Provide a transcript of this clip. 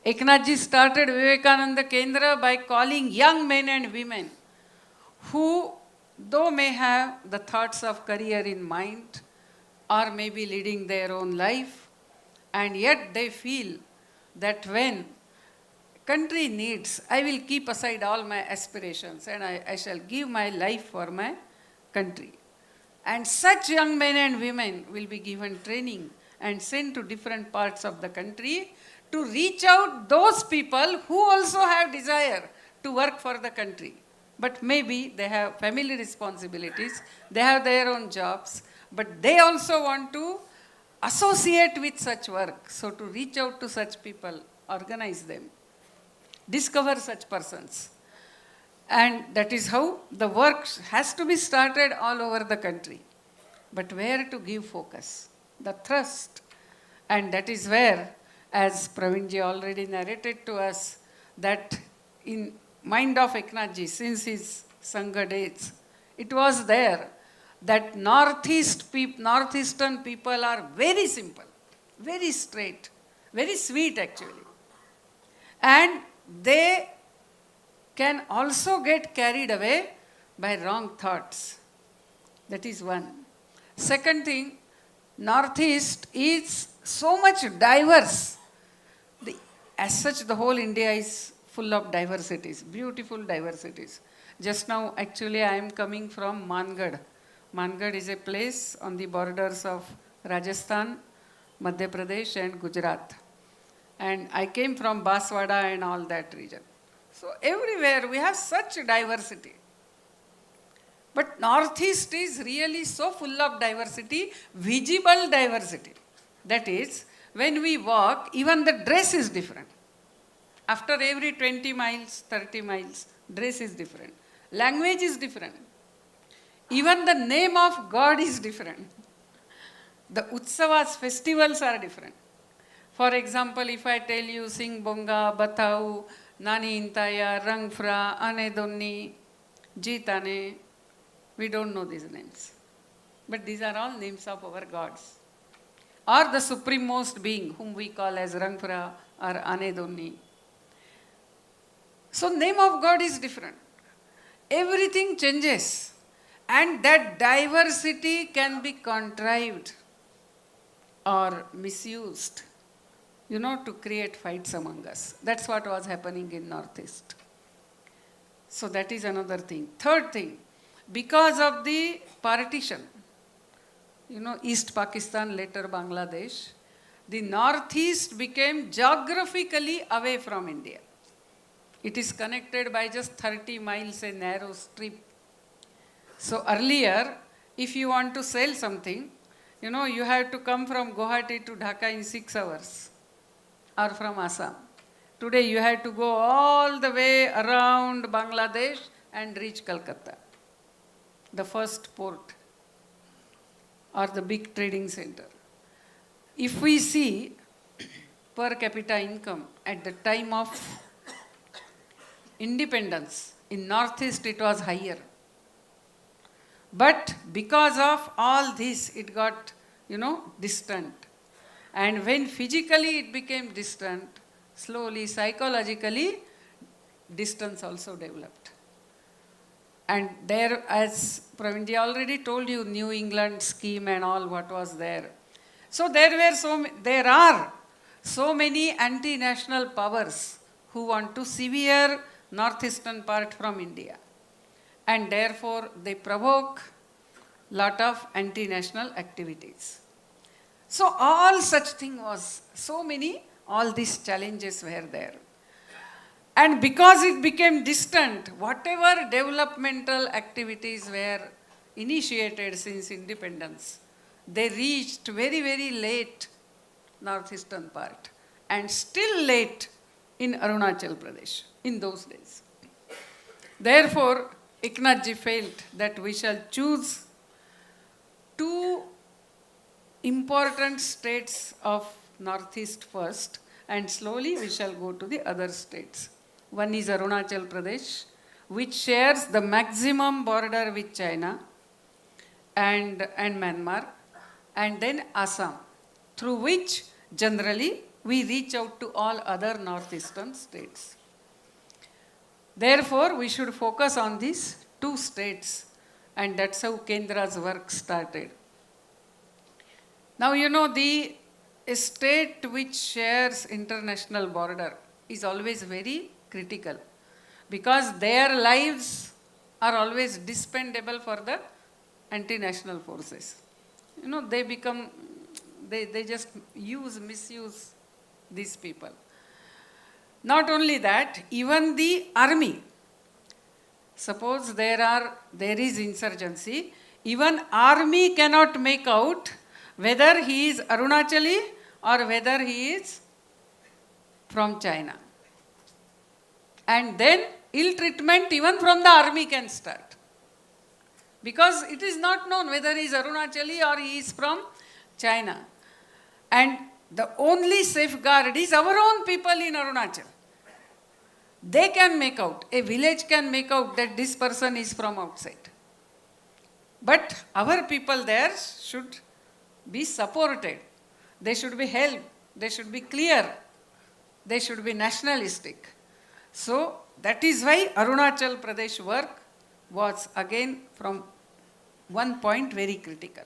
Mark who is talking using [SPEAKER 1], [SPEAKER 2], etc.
[SPEAKER 1] Eknathji started Vivekananda Kendra by calling young men and women who, though may have the thoughts of career in mind or maybe leading their own life, and yet they feel that when country needs, I will keep aside all my aspirations and I shall give my life for my country. And such young men and women will be given training and sent to different parts of the country to reach out those people who also have desire to work for the country. But maybe they have family responsibilities, they have their own jobs, but they also want to associate with such work. So to reach out to such people, organize them, discover such persons. And that is how the work has to be started all over the country. But where to give focus? The thrust. And that is where, as Pravinji already narrated to us, that in mind of Eknathji, since his Sangha days, it was there that northeastern people are very simple, very straight, very sweet actually. And they can also get carried away by wrong thoughts. That is one. Second thing, Northeast is so much diverse. As such, the whole India is full of diversities, beautiful diversities. Just now, actually, I am coming from Mangad. Mangad is a place on the borders of Rajasthan, Madhya Pradesh and Gujarat. And I came from Baswada and all that region. So everywhere we have such diversity. But Northeast is really so full of diversity, visible diversity. That is, when we walk, even the dress is different. After every 20 miles, 30 miles, dress is different. Language is different. Even the name of God is different. The Utsavas, festivals are different. For example, if I tell you Sing Bonga, Bathau, Nani Intaya, Rangfra, Ane Donni, Jitane, we don't know these names. But these are all names of our gods. Or the supremost being, whom we call as Rangfra or Ane Donni. So name of God is different. Everything changes. And that diversity can be contrived or misused, to create fights among us. That's what was happening in Northeast. So that is another thing. Third thing, because of the partition, East Pakistan, later Bangladesh, the Northeast became geographically away from India. It is connected by just 30 miles, a narrow strip. So earlier, if you want to sell something, you have to come from Guwahati to Dhaka in 6 hours, or from Assam. Today you have to go all the way around Bangladesh and reach Calcutta, the first port or the big trading center. If we see per capita income at the time of independence, in Northeast it was higher. But because of all this, it got, distant. And when physically it became distant, slowly, psychologically, distance also developed. And there, as Pravinji already told you, New England scheme and all what was there. So there are so many anti-national powers who want to sever northeastern part from India. And therefore, they provoke lot of anti-national activities. So all such thing was, all these challenges were there. And because it became distant, whatever developmental activities were initiated since independence, they reached very, very late northeastern part and still late in Arunachal Pradesh in those days. Therefore, Eknathji felt that we shall choose 2 important states of Northeast first, and slowly we shall go to the other states. One is Arunachal Pradesh, which shares the maximum border with China and Myanmar, and then Assam, through which generally we reach out to all other northeastern states. Therefore, we should focus on these two states, and that's how Kendra's work started. Now, the state which shares international border is always very critical, because their lives are always dispendable for the anti-national forces. They just misuse these people. Not only that, even the army, suppose there is insurgency, even army cannot make out whether he is Arunachali or whether he is from China. And then ill treatment even from the army can start, because it is not known whether he is Arunachali or he is from China. And the only safeguard is our own people in Arunachal. They can make out, a village can make out that this person is from outside. But our people there should be supported. They should be helped. They should be clear. They should be nationalistic. So that is why Arunachal Pradesh work was again from one point very critical.